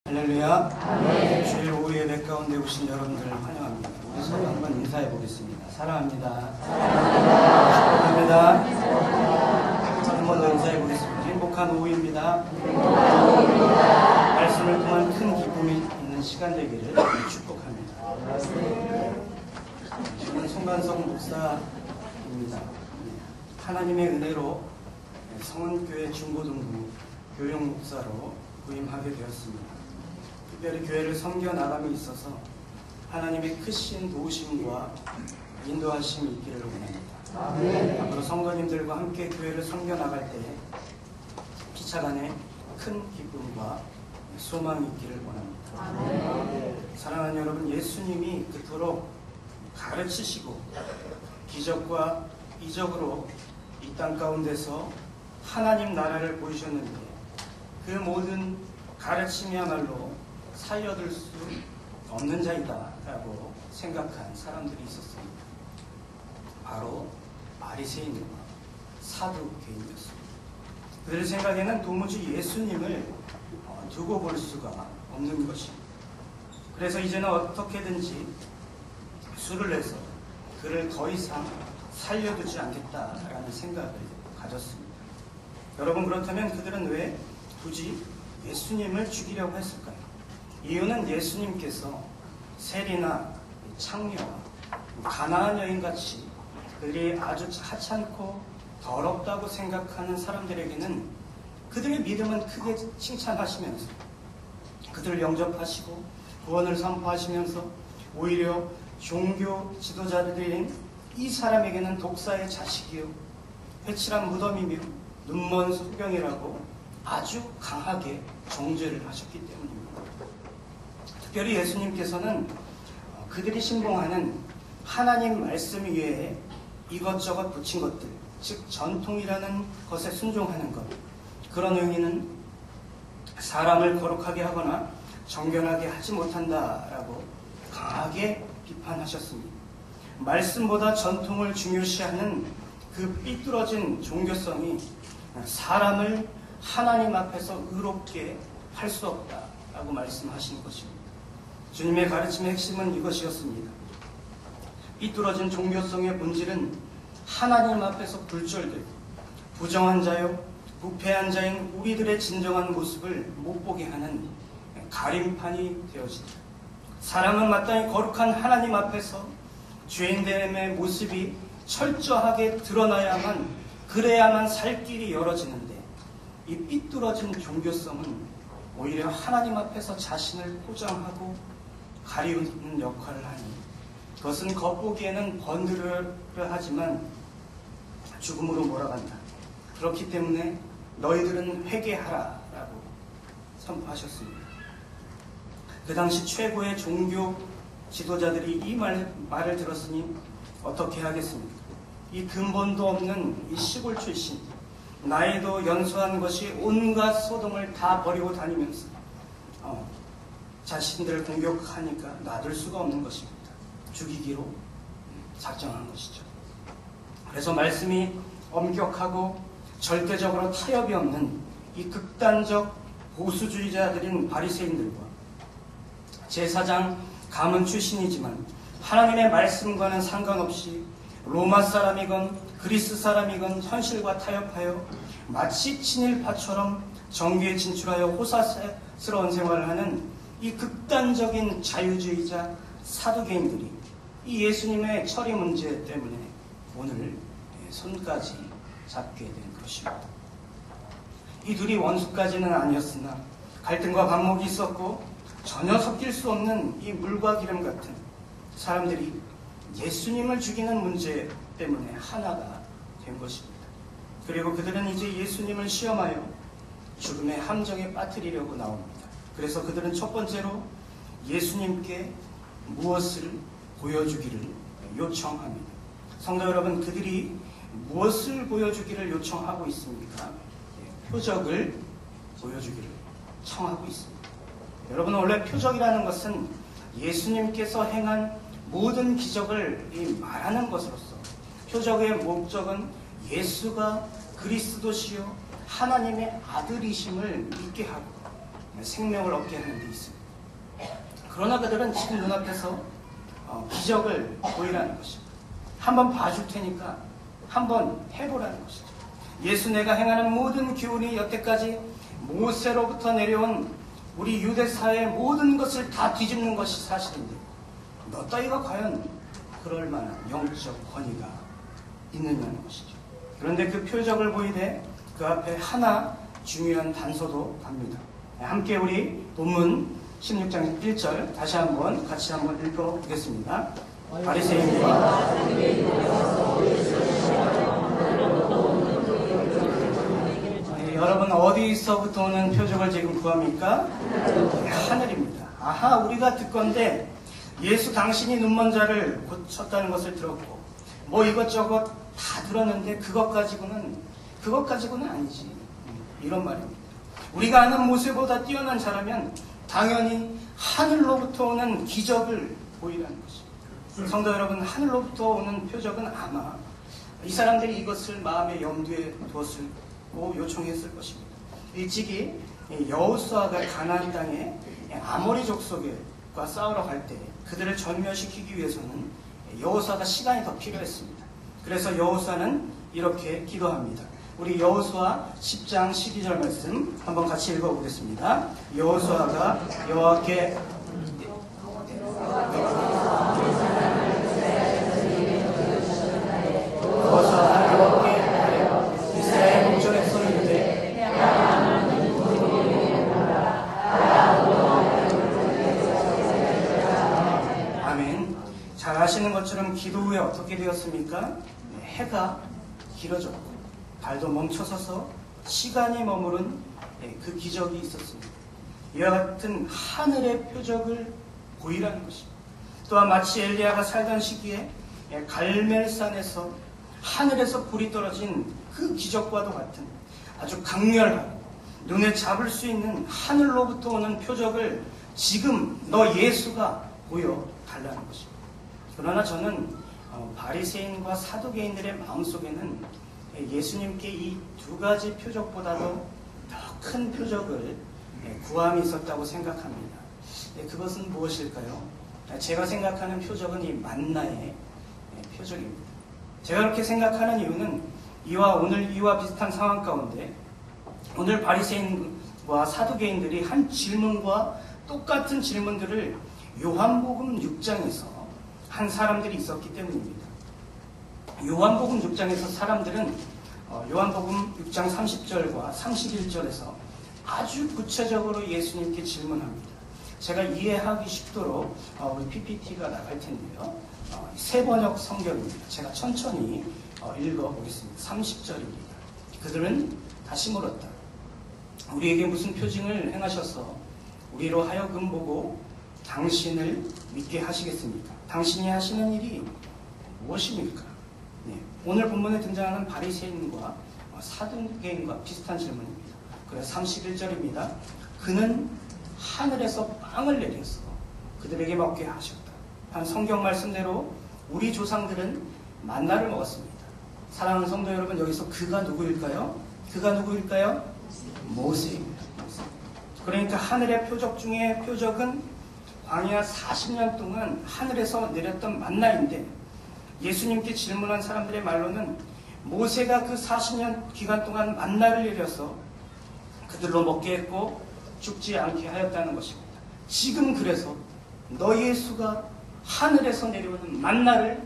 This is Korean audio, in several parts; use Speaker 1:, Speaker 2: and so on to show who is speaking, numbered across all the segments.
Speaker 1: 할렐루야. 아멘. 주일 오후 예배 가운데 오신 여러분들을 환영합니다. 우리 서로 한번 인사해 보겠습니다. 사랑합니다. 축복합니다. 한 번 더 인사해 보겠습니다. 행복한 오후입니다. 말씀을 통한 큰 기쁨이 있는 시간 되기를 축복합니다. 저는 송관성 목사입니다. 하나님의 은혜로 성원교회 중고등부 교육 목사로 부임하게 되었습니다. 특별히 교회를 섬겨 나감에 있어서 하나님의 크신 도우심과 인도하심이 있기를 원합니다. 앞으로 성도님들과 함께 교회를 섬겨 나갈 때 피차간에 큰 기쁨과 소망이 있기를 원합니다. 사랑하는 여러분, 예수님이 그토록 가르치시고 기적과 이적으로 이 땅 가운데서 하나님 나라를 보이셨는데 그 모든 가르침이야말로 살려둘 수 없는 자이다라고 생각한 사람들이 있었습니다. 바로 바리새인과 사두개인이었습니다. 그들 생각에는 도무지 예수님을 두고 볼 수가 없는 것입니다. 그래서 이제는 어떻게든지 수를 내서 그를 더 이상 살려두지 않겠다라는 생각을 가졌습니다. 여러분, 그렇다면 그들은 왜 굳이 예수님을 죽이려고 했을까요? 이유는 예수님께서 세리나 창녀와 가나안 여인같이 그들이 아주 하찮고 더럽다고 생각하는 사람들에게는 그들의 믿음은 크게 칭찬하시면서 그들을 영접하시고 구원을 선포하시면서 오히려 종교 지도자들인 이 사람에게는 독사의 자식이요 회칠한 무덤이며 눈먼 소경이라고 아주 강하게 정죄를 하셨기 때문입니다. 특별히 예수님께서는 그들이 신봉하는 하나님 말씀 위에 이것저것 붙인 것들, 즉 전통이라는 것에 순종하는 것, 그런 의미는 사람을 거룩하게 하거나 정결하게 하지 못한다라고 강하게 비판하셨습니다. 말씀보다 전통을 중요시하는 그 삐뚤어진 종교성이 사람을 하나님 앞에서 의롭게 할 수 없다라고 말씀하신 것입니다. 주님의 가르침의 핵심은 이것이었습니다. 삐뚤어진 종교성의 본질은 하나님 앞에서 굴절되고 부정한 자요 부패한 자인 우리들의 진정한 모습을 못 보게 하는 가림판이 되어진다. 사람은 마땅히 거룩한 하나님 앞에서 죄인됨의 모습이 철저하게 드러나야만, 그래야만 살 길이 열어지는데 이 삐뚤어진 종교성은 오히려 하나님 앞에서 자신을 포장하고 가리우는 역할을 하니 그것은 겉보기에는 번들하지만 죽음으로 몰아간다. 그렇기 때문에 너희들은 회개하라라고 선포하셨습니다. 그 당시 최고의 종교 지도자들이 이 말을 들었으니 어떻게 하겠습니까? 이 근본도 없는 이 시골 출신, 나이도 연소한 것이 온갖 소동을 다 버리고 다니면서 자신들을 공격하니까 놔둘 수가 없는 것입니다. 죽이기로 작정한 것이죠. 그래서 말씀이 엄격하고 절대적으로 타협이 없는 이 극단적 보수주의자들인 바리새인들과 제사장 가문 출신이지만 하나님의 말씀과는 상관없이 로마 사람이건 그리스 사람이건 현실과 타협하여 마치 친일파처럼 정계에 진출하여 호사스러운 생활을 하는 이 극단적인 자유주의자 사두개인들이 이 예수님의 처리 문제 때문에 오늘 손까지 잡게 된 것입니다. 이 둘이 원수까지는 아니었으나 갈등과 반목이 있었고 전혀 섞일 수 없는 이 물과 기름 같은 사람들이 예수님을 죽이는 문제 때문에 하나가 된 것입니다. 그리고 그들은 이제 예수님을 시험하여 죽음의 함정에 빠뜨리려고 나옵니다. 그래서 그들은 첫 번째로 예수님께 무엇을 보여주기를 요청합니다. 성도 여러분, 그들이 무엇을 보여주기를 요청하고 있습니까? 표적을 보여주기를 청하고 있습니다. 여러분, 원래 표적이라는 것은 예수님께서 행한 모든 기적을 말하는 것으로서 표적의 목적은 예수가 그리스도시요 하나님의 아들이심을 믿게 하고 생명을 얻게 하는 데 있습니다. 그러나 그들은 지금 눈앞에서 기적을 보이라는 것입니다. 한번 봐줄 테니까 한번 해보라는 것이죠. 예수 내가 행하는 모든 기운이 여태까지 모세로부터 내려온 우리 유대사의 모든 것을 다 뒤집는 것이 사실인데 너 따위가 과연 그럴 만한 영적 권위가 있느냐는 것이죠. 그런데 그 표적을 보이되 그 앞에 하나 중요한 단서도 갑니다. 함께 우리 본문 16장 1절 다시 한번 같이 한번 읽어보겠습니다. 바리새인과 여러분 어디서부터 오는 표적을 지금 구합니까? 하늘입니다. 아하, 우리가 듣건대 예수 당신이 눈먼 자를 고쳤다는 것을 들었고 뭐 이것저것 다 들었는데 그것 가지고는 아니지, 이런 말입니다. 우리가 아는 모세보다 뛰어난 자라면 당연히 하늘로부터 오는 기적을 보이라는 것입니다. 성도 여러분, 하늘로부터 오는 표적은 아마 이 사람들이 이것을 마음의 염두에 두었고 요청했을 것입니다. 일찍이 여호수아가 가나안 땅에 아모리 족속과 싸우러 갈 때 그들을 전멸시키기 위해서는 여호수아가 시간이 더 필요했습니다. 그래서 여호수아는 이렇게 기도합니다. 우리 여호수아 10장 12절 말씀 한번 같이 읽어보겠습니다. 여호수아가 여호와께 이스라엘 목전에 서는데 아멘. 잘 아시는 것처럼 기도 후에 어떻게 되었습니까? 해가 길어졌고 달도 멈춰서서 시간이 머무른 그 기적이 있었습니다. 이와 같은 하늘의 표적을 보이라는 것입니다. 또한 마치 엘리야가 살던 시기에 갈멜산에서 하늘에서 불이 떨어진 그 기적과도 같은 아주 강렬하고 눈에 잡을 수 있는 하늘로부터 오는 표적을 지금 너 예수가 보여달라는 것입니다. 그러나 저는 바리새인과 사두개인들의 마음속에는 예수님께 이 두 가지 표적보다도 더 큰 표적을 구함이 있었다고 생각합니다. 그것은 무엇일까요? 제가 생각하는 표적은 이 만나의 표적입니다. 제가 그렇게 생각하는 이유는 이와 비슷한 상황 가운데 오늘 바리새인과 사두개인들이 한 질문과 똑같은 질문들을 요한복음 6장에서 한 사람들이 있었기 때문입니다. 요한복음 6장에서 사람들은 요한복음 6장 30절과 31절에서 아주 구체적으로 예수님께 질문합니다. 제가 이해하기 쉽도록 우리 PPT가 나갈 텐데요. 세 번역 성경입니다. 제가 천천히 읽어보겠습니다. 30절입니다. 그들은 다시 물었다. 우리에게 무슨 표징을 행하셔서 우리로 하여금 보고 당신을 믿게 하시겠습니까? 당신이 하시는 일이 무엇입니까? 오늘 본문에 등장하는 바리새인과 사두개인과 비슷한 질문입니다. 그래서 31절입니다. 그는 하늘에서 빵을 내려서 그들에게 먹게 하셨다. 한 성경 말씀대로 우리 조상들은 만나를 먹었습니다. 사랑하는 성도 여러분, 여기서 그가 누구일까요? 모세입니다. 그러니까 하늘의 표적 중에 표적은 광야 40년 동안 하늘에서 내렸던 만나인데 예수님께 질문한 사람들의 말로는 모세가 그 40년 기간 동안 만나를 내려서 그들로 먹게 했고 죽지 않게 하였다는 것입니다. 지금 그래서 너 예수가 하늘에서 내려오는 만나를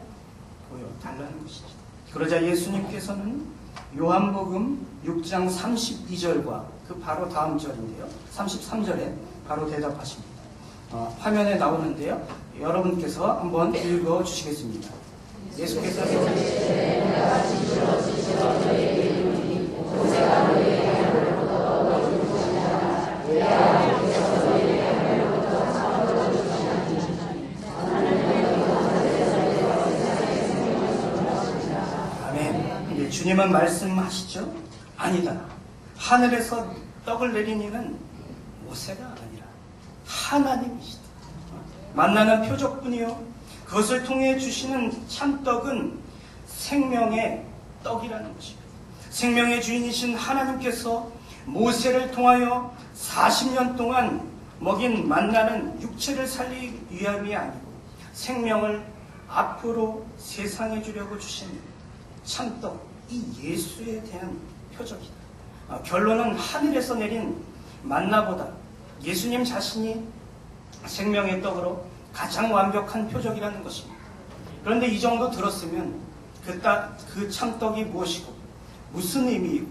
Speaker 1: 보여달라는 것이죠. 그러자 예수님께서는 요한복음 6장 32절과 그 바로 다음 절인데요. 33절에 바로 대답하십니다. 화면에 나오는데요. 여러분께서 한번 읽어주시겠습니다. 예수께서 아멘. 주님은 말씀하시죠? 아니다. 하늘에서 떡을 내린 이는 모세가 아니라 하나님이시다. 만나는 표적뿐이요 그것을 통해 주시는 참떡은 생명의 떡이라는 것입니다. 생명의 주인이신 하나님께서 모세를 통하여 40년 동안 먹인 만나는 육체를 살리기 위함이 아니고 생명을 앞으로 세상에 주려고 주신 참떡, 이 예수에 대한 표적이다. 결론은 하늘에서 내린 만나보다 예수님 자신이 생명의 떡으로 가장 완벽한 표적이라는 것입니다. 그런데 이 정도 들었으면 그 참떡이 무엇이고 무슨 의미이고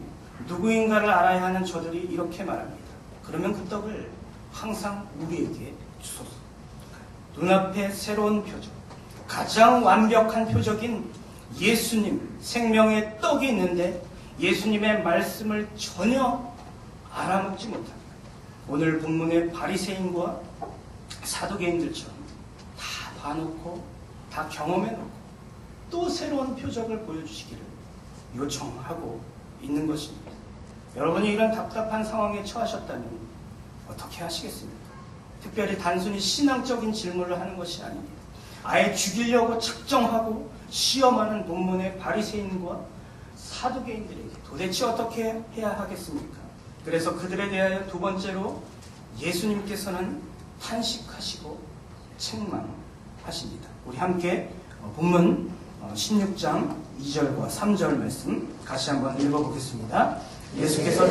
Speaker 1: 누구인가를 알아야 하는 저들이 이렇게 말합니다. 그러면 그 떡을 항상 우리에게 주소서. 눈앞에 새로운 표적, 가장 완벽한 표적인 예수님, 생명의 떡이 있는데 예수님의 말씀을 전혀 알아먹지 못합니다. 오늘 본문의 바리새인과 사두개인들처럼 다 봐놓고 다 경험해놓고 또 새로운 표적을 보여주시기를 요청하고 있는 것입니다. 여러분이 이런 답답한 상황에 처하셨다면 어떻게 하시겠습니까? 특별히 단순히 신앙적인 질문을 하는 것이 아닙니다. 아예 죽이려고 작정하고 시험하는 본문의 바리새인과 사두개인들에게 도대체 어떻게 해야 하겠습니까? 그래서 그들에 대하여 두 번째로 예수님께서는 탄식하시고 책망하십니다. 우리 함께 본문 16장 2절과 3절 말씀 같이 한번 읽어보겠습니다. 예수께서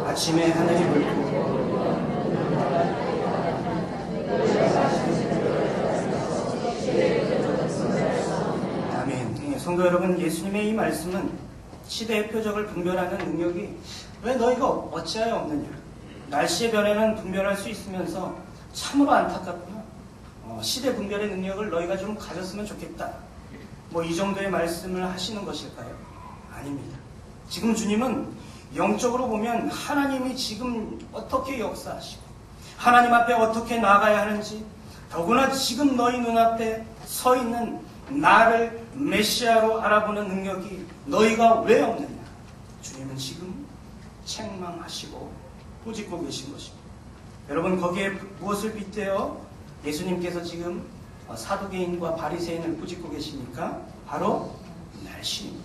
Speaker 1: 아침에 하늘이 붉고 아멘. 성도 여러분, 예수님의 이 말씀은 시대의 표적을 분별하는 능력이 왜 너희가 어찌하여 없느냐, 날씨의 변화는 분별할 수 있으면서 참으로 안타깝구나, 시대 분별의 능력을 너희가 좀 가졌으면 좋겠다, 이 정도의 말씀을 하시는 것일까요? 아닙니다. 지금 주님은 영적으로 보면 하나님이 지금 어떻게 역사하시고 하나님 앞에 어떻게 나아가야 하는지, 더구나 지금 너희 눈앞에 서 있는 나를 메시아로 알아보는 능력이 너희가 왜 없느냐, 주님은 지금 책망하시고 꾸짖고 계신 것입니다. 여러분, 거기에 무엇을 빗대어 예수님께서 지금 사두개인과 바리새인을 꾸짖고 계십니까? 바로 날씨입니다.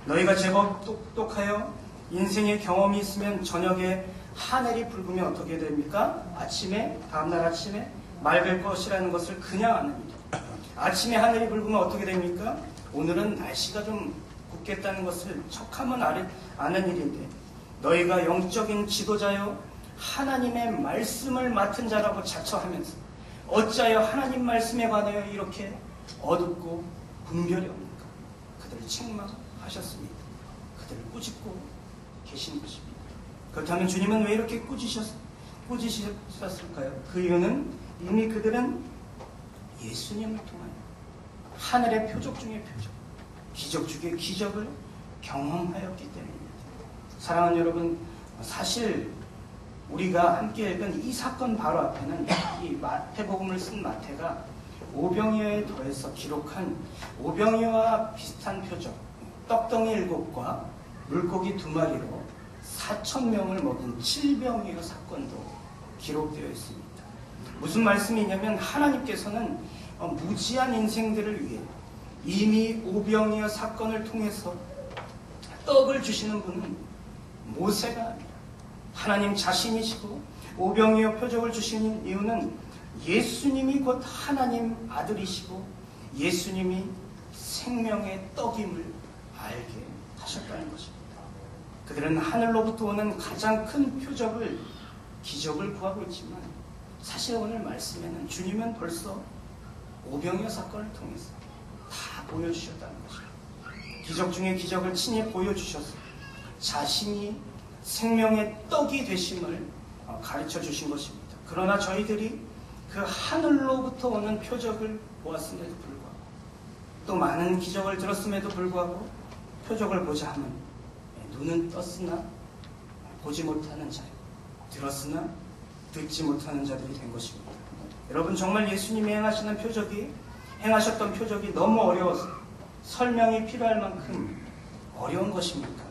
Speaker 1: 너희가 제법 똑똑하여 인생의 경험이 있으면 저녁에 하늘이 붉으면 어떻게 됩니까? 다음날 아침에 맑을 것이라는 것을 그냥 압니다. 아침에 하늘이 붉으면 어떻게 됩니까? 오늘은 날씨가 좀 굽겠다는 것을 척하면 아는 일인데, 너희가 영적인 지도자여 하나님의 말씀을 맡은 자라고 자처하면서 어찌하여 하나님 말씀에 관하여 이렇게 어둡고 분별이 없는가? 그들을 책망하셨습니다. 그들을 꾸짖고 계신 것입니다. 그렇다면 주님은 왜 이렇게 꾸짖으셨을까요? 그 이유는 이미 그들은 예수님을 통한 하늘의 표적 중의 표적, 기적 중의 기적을 경험하였기 때문입니다. 사랑하는 여러분, 사실 우리가 함께 읽은 이 사건 바로 앞에는 이 마태복음을 쓴 마태가 오병이어에 더해서 기록한 오병이어와 비슷한 표적, 떡덩이 7과 물고기 2마리로 4,000명을 먹인 7병이어 사건도 기록되어 있습니다. 무슨 말씀이냐면 하나님께서는 무지한 인생들을 위해 이미 오병이어 사건을 통해서 떡을 주시는 분은 모세가 아니라 하나님 자신이시고, 오병이어 표적을 주시는 이유는 예수님이 곧 하나님 아들이시고 예수님이 생명의 떡임을 알게 하셨다는 것입니다. 그들은 하늘로부터 오는 가장 큰 표적을, 기적을 구하고 있지만 사실 오늘 말씀에는 주님은 벌써 오병이어 사건을 통해서 다 보여주셨다는 것입니다. 기적 중에 기적을 친히 보여주셔서 자신이 생명의 떡이 되심을 가르쳐 주신 것입니다. 그러나 저희들이 그 하늘로부터 오는 표적을 보았음에도 불구하고, 또 많은 기적을 들었음에도 불구하고 표적을 보자 하면 눈은 떴으나 보지 못하는 자, 들었으나 듣지 못하는 자들이 된 것입니다. 여러분, 정말 예수님이 행하셨던 표적이 너무 어려워서 설명이 필요할 만큼 어려운 것입니까?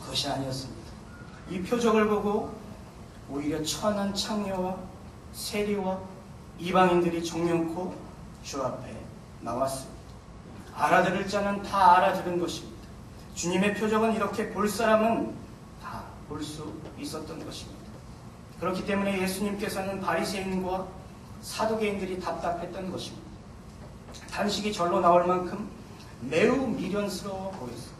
Speaker 1: 그것이 아니었습니다. 이 표적을 보고 오히려 천한 창녀와 세리와 이방인들이 정령코 주 앞에 나왔습니다. 알아들을 자는 다 알아들은 것입니다. 주님의 표적은 이렇게 볼 사람은 다 볼 수 있었던 것입니다. 그렇기 때문에 예수님께서는 바리새인과 사두개인들이 답답했던 것입니다. 단식이 절로 나올 만큼 매우 미련스러워 보였습니다.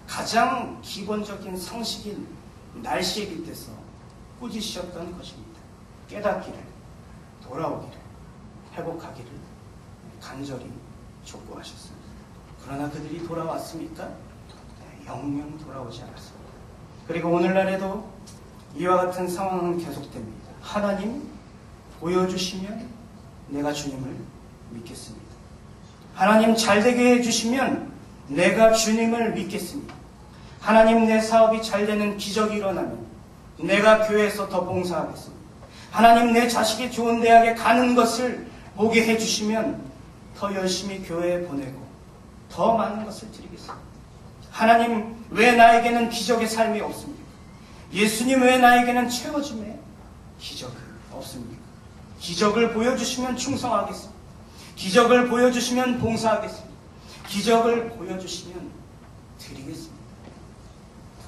Speaker 1: 가장 기본적인 상식인 날씨에 빗대서 꾸짖으셨던 것입니다. 깨닫기를, 돌아오기를, 회복하기를 간절히 촉구하셨습니다. 그러나 그들이 돌아왔습니까? 영영 돌아오지 않았습니다. 그리고 오늘날에도 이와 같은 상황은 계속됩니다. 하나님 보여주시면 내가 주님을 믿겠습니다. 하나님 잘되게 해주시면 내가 주님을 믿겠습니다. 하나님 내 사업이 잘되는 기적이 일어나면 내가 교회에서 더 봉사하겠습니다. 하나님 내 자식이 좋은 대학에 가는 것을 보게 해주시면 더 열심히 교회에 보내고 더 많은 것을 드리겠습니다. 하나님 왜 나에게는 기적의 삶이 없습니까? 예수님 왜 나에게는 채워짐의 기적이 없습니까? 기적을 보여주시면 충성하겠습니다. 기적을 보여주시면 봉사하겠습니다. 기적을 보여주시면 드리겠습니다.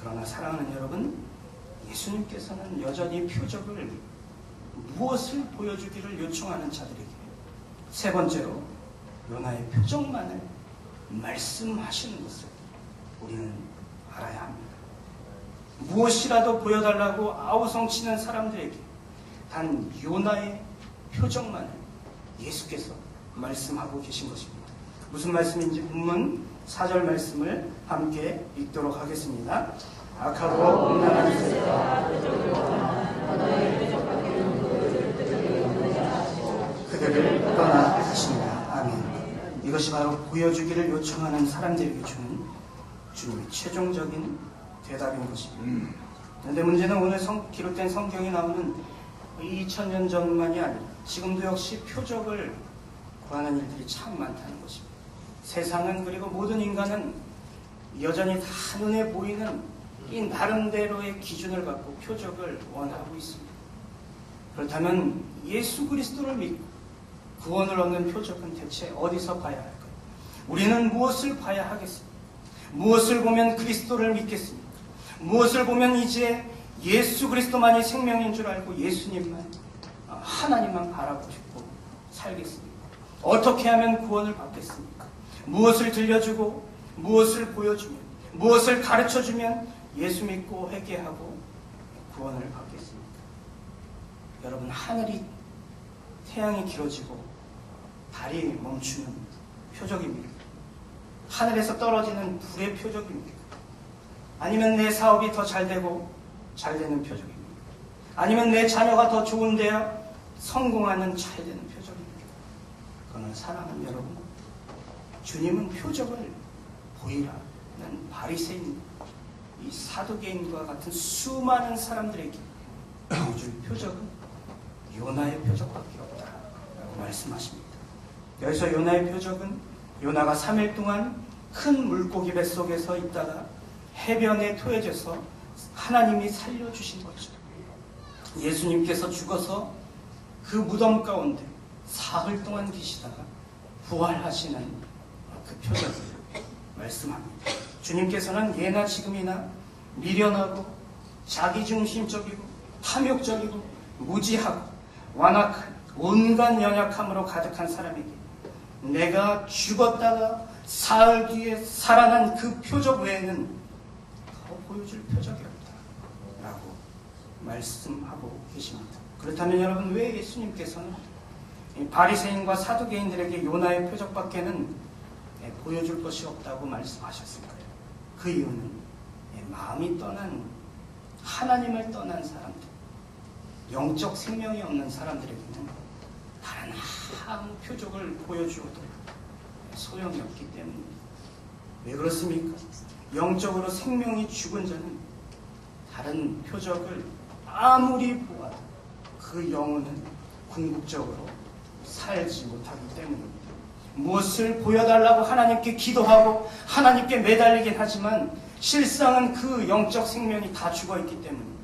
Speaker 1: 그러나 사랑하는 여러분, 예수님께서는 여전히 표적을 무엇을 보여주기를 요청하는 자들에게 세 번째로 요나의 표적만을 말씀하시는 것을 우리는 알아야 합니다. 무엇이라도 보여달라고 아우성치는 사람들에게 단 요나의 표적만을 예수께서 말씀하고 계신 것입니다. 무슨 말씀인지 본문 4절 말씀을 함께 읽도록 하겠습니다. 악하고 음란한 세대가 그들을 떠나 가십니다. 아멘. 이것이 바로 보여주기를 요청하는 사람들에게 주는 주님의 최종적인 대답인 것입니다. 그런데 문제는 오늘 기록된 성경이 나오는 2000년 전만이 아니라 지금도 역시 표적을 구하는 일들이 참 많다는 것입니다. 세상은 그리고 모든 인간은 여전히 다 눈에 보이는 이 나름대로의 기준을 갖고 표적을 원하고 있습니다. 그렇다면 예수 그리스도를 믿고 구원을 얻는 표적은 대체 어디서 봐야 할까요? 우리는 무엇을 봐야 하겠습니까? 무엇을 보면 그리스도를 믿겠습니까? 무엇을 보면 이제 예수 그리스도만이 생명인 줄 알고 예수님만, 하나님만 바라보고 살겠습니까? 어떻게 하면 구원을 받겠습니까? 무엇을 들려주고 무엇을 보여주면, 무엇을 가르쳐주면 예수 믿고 회개하고 구원을 받겠습니까? 여러분, 하늘이 태양이 길어지고 달이 멈추는 표적입니까? 하늘에서 떨어지는 불의 표적입니까? 아니면 내 사업이 더 잘되고 잘되는 표적입니까? 아니면 내 자녀가 더 좋은 데야 성공하는 잘되는 표적입니까? 그러나 사랑하는 여러분, 주님은 표적을 보이라는 바리새인, 이 사두개인과 같은 수많은 사람들에게 보여줄 표적은 요나의 표적밖에 없다라고 말씀하십니다. 여기서 요나의 표적은 요나가 3일 동안 큰 물고기 뱃속에서 있다가 해변에 토해져서 하나님이 살려주신 거죠. 예수님께서 죽어서 그 무덤 가운데 사흘 동안 계시다가 부활하시는 그 표적을 말씀합니다. 주님께서는 예나 지금이나 미련하고 자기중심적이고 탐욕적이고 무지하고 완악한 온갖 연약함으로 가득한 사람에게 내가 죽었다가 사흘 뒤에 살아난 그 표적 외에는 더 보여줄 표적이 없다라고 말씀하고 계십니다. 그렇다면 여러분, 왜 예수님께서는 바리새인과 사두개인들에게 요나의 표적밖에는 보여줄 것이 없다고 말씀하셨을까요? 그 이유는 마음이 떠난, 하나님을 떠난 사람들, 영적 생명이 없는 사람들에게는 다른 아무 표적을 보여주어도 소용이 없기 때문입니다. 왜 그렇습니까? 영적으로 생명이 죽은 자는 다른 표적을 아무리 보아도 그 영혼은 궁극적으로 살지 못하기 때문입니다. 무엇을 보여달라고 하나님께 기도하고 하나님께 매달리긴 하지만 실상은 그 영적 생명이 다 죽어있기 때문입니다.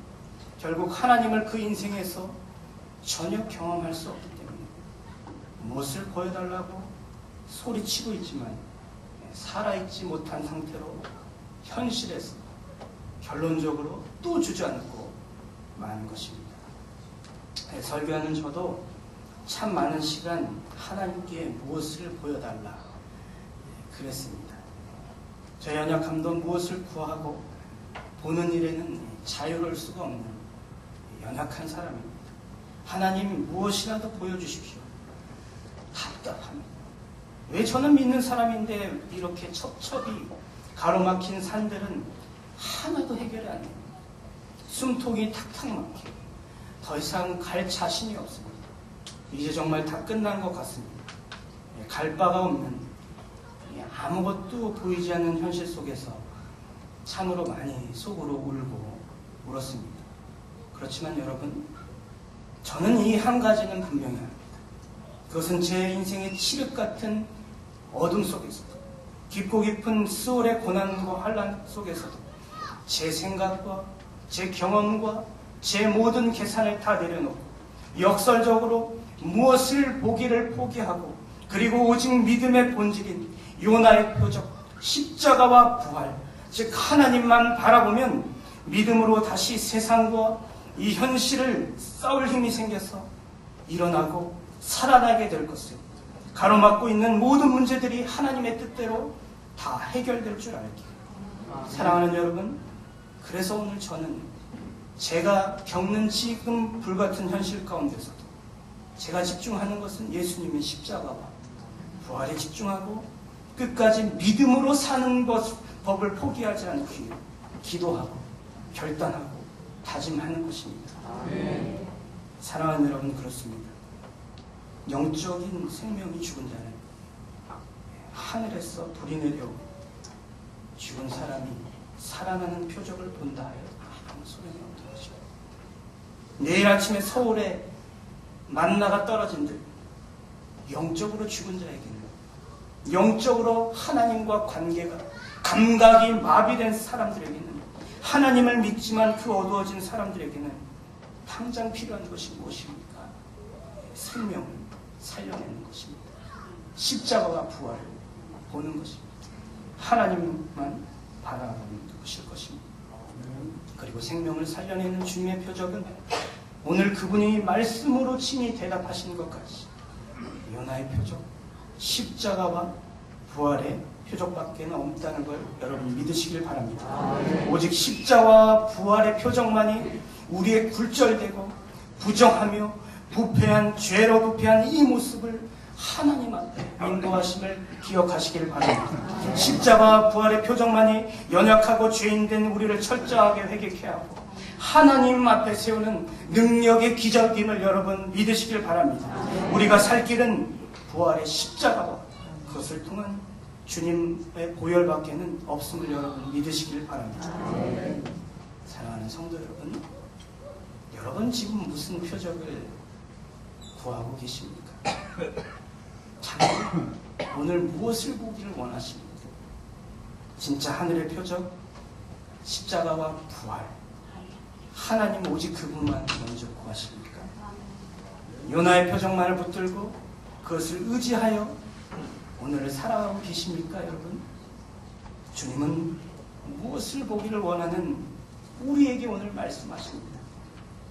Speaker 1: 결국 하나님을 그 인생에서 전혀 경험할 수 없기 때문입니다. 무엇을 보여달라고 소리치고 있지만 살아있지 못한 상태로 현실에서 결론적으로 또 주저앉고 마는 것입니다. 설교하는 저도 참 많은 시간 하나님께 무엇을 보여달라 그랬습니다. 저 연약함도 무엇을 구하고 보는 일에는 자유로울 수가 없는 연약한 사람입니다. 하나님 무엇이라도 보여주십시오. 답답합니다. 왜 저는 믿는 사람인데 이렇게 첩첩이 가로막힌 산들은 하나도 해결이 안 됩니다. 숨통이 탁탁 막히고 더 이상 갈 자신이 없습니다. 이제 정말 다 끝난 것 같습니다. 갈 바가 없는 아무것도 보이지 않는 현실 속에서 참으로 많이 속으로 울고 울었습니다. 그렇지만 여러분, 저는 이 한 가지는 분명히 합니다. 그것은 제 인생의 칠흑 같은 어둠 속에서도, 깊고 깊은 수월의 고난과 환난 속에서도 제 생각과 제 경험과 제 모든 계산을 다 내려놓고 역설적으로 무엇을 보기를 포기하고, 그리고 오직 믿음의 본질인 요나의 표적 십자가와 부활, 즉 하나님만 바라보면 믿음으로 다시 세상과 이 현실을 싸울 힘이 생겨서 일어나고 살아나게 될 것을, 가로막고 있는 모든 문제들이 하나님의 뜻대로 다 해결될 줄 알기에. 사랑하는 여러분, 그래서 오늘 저는 제가 겪는 지금 불같은 현실 가운데서도 제가 집중하는 것은 예수님의 십자가와 부활에 집중하고 끝까지 믿음으로 사는 법을 포기하지 않고 기도하고 결단하고 다짐하는 것입니다. 사랑하는 여러분, 그렇습니다. 영적인 생명이 죽은 자는 하늘에서 불이 내려오고 죽은 사람이 살아나는 표적을 본다 하여 아무 소용이 없는 것입니다. 내일 아침에 서울에 만나가 떨어진들 영적으로 죽은 자에게는, 영적으로 하나님과 관계가 감각이 마비된 사람들에게는, 하나님을 믿지만 그 어두워진 사람들에게는 당장 필요한 것이 무엇입니까? 생명을 살려내는 것입니다. 십자가와 부활을 보는 것입니다. 하나님만 바라보는 것일 것입니다. 그리고 생명을 살려내는 주님의 표적은 오늘 그분이 말씀으로 친히 대답하신 것 같이 요나의 표적, 십자가와 부활의 표적밖에 없다는 걸 여러분 믿으시길 바랍니다. 오직 십자와 부활의 표적만이 우리의 굴절되고 부정하며 부패한, 죄로 부패한 이 모습을 하나님 앞에 인도하심을 기억하시길 바랍니다. 십자가 부활의 표적만이 연약하고 죄인된 우리를 철저하게 회개케 하고 하나님 앞에 세우는 능력의 기적임을 여러분 믿으시길 바랍니다. 우리가 살 길은 부활의 십자가와 그것을 통한 주님의 보혈밖에는 없음을 여러분 믿으시길 바랍니다. 사랑하는 성도 여러분, 여러분 지금 무슨 표적을 구하고 계십니까? 참 오늘 무엇을 보기를 원하십니까? 진짜 하늘의 표적, 십자가와 부활, 하나님 오직 그분만 먼저 구하십니까? 요나의 표적만을 붙들고 그것을 의지하여 오늘을 살아가고 계십니까, 여러분? 주님은 무엇을 보기를 원하는 우리에게 오늘 말씀하십니다.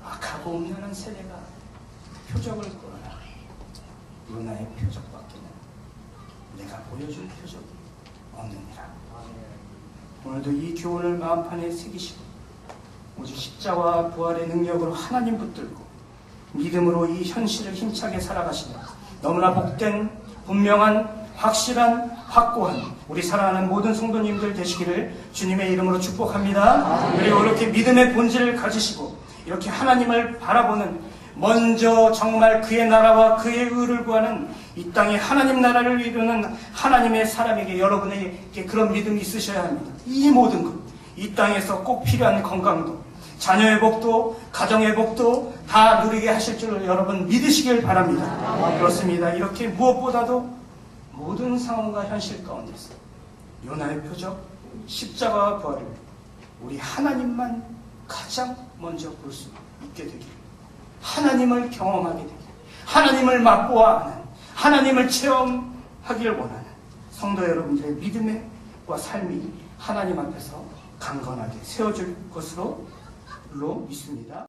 Speaker 1: 악하고 음란한 세대가 표적을 끌어라. 요나의 표적밖에는 내가 보여줄 표적이 없느니라. 오늘도 이 교훈을 마음판에 새기시고 오직 십자와 부활의 능력으로 하나님 붙들고 믿음으로 이 현실을 힘차게 살아가시며 너무나 복된, 분명한, 확실한, 확고한 우리 사랑하는 모든 성도님들 되시기를 주님의 이름으로 축복합니다. 그리고 이렇게 믿음의 본질을 가지시고 이렇게 하나님을 바라보는, 먼저 정말 그의 나라와 그의 의를 구하는 이 땅에 하나님 나라를 이루는 하나님의 사람에게 여러분에게 그런 믿음이 있으셔야 합니다. 이 모든 것, 이 땅에서 꼭 필요한 건강도, 자녀의 복도, 가정의 복도 다 누리게 하실 줄 여러분 믿으시길 바랍니다. 그렇습니다. 이렇게 무엇보다도 모든 상황과 현실 가운데서 요나의 표적, 십자가와 부활을 우리 하나님만 가장 먼저 볼 수 있게 되기를, 하나님을 경험하게 되기를, 하나님을 맛보아하는, 하나님을 체험하기를 원하는 성도 여러분들의 믿음과 삶이 하나님 앞에서 강건하게 세워줄 것으로 믿습니다.